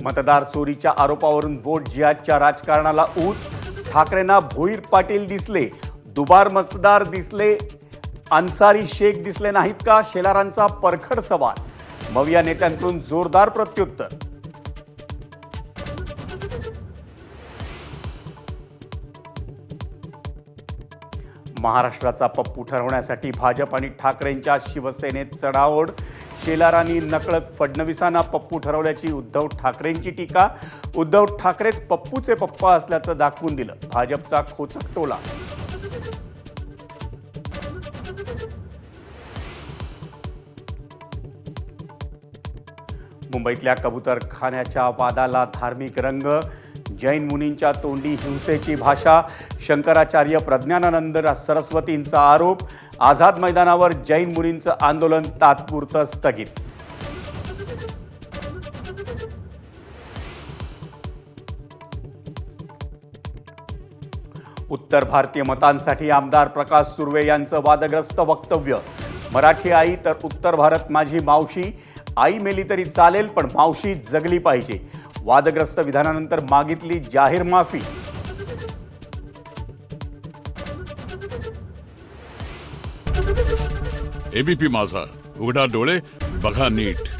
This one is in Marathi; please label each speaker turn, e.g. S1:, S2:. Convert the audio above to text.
S1: मतदार चोरीच्या आरोपावरून वोट जिहादच्या राजकारणाला ऊत. ठाकरेंना भोईर पाटील दिसले, दुबार मतदार दिसले, अन्सारी शेख दिसले नाहीत का? शेलारांचा परखड सवाल. मविया नेत्यांकडून जोरदार प्रत्युत्तर. महाराष्ट्राचा पप्पू ठरवण्यासाठी भाजप आणि ठाकरेंच्या शिवसेनेत चढाओढ. शेलारांनी नकळत फडणवीसांना पप्पू ठरवल्याची उद्धव ठाकरेंची टीका. उद्धव ठाकरेच पप्पूचे पप्पा असल्याचं दाखवून दिलं. भाजपचा खोचक टोला. मुंबईतल्या कबूतरखान्याच्या वादाला धार्मिक रंग. जैन मुनींच्या तोंडी हिंसेची भाषा. शंकराचार्य प्रज्ञानानंद सरस्वतींचा आरोप. आझाद मैदानावर जैन मुनींचं आंदोलन तात्पुरतं स्थगित. उत्तर भारतीय मतांसाठी आमदार प्रकाश सुर्वे यांचं वादग्रस्त वक्तव्य. मराठी आई तर उत्तर भारत माझी मावशी. आई मेली तरी चालेल पण मावशी जगली पाहिजे. वादग्रस्त विधानानंतर मागितली जाहीर माफी.
S2: एबीपी माझा, उघडा डोळे बघा नीट.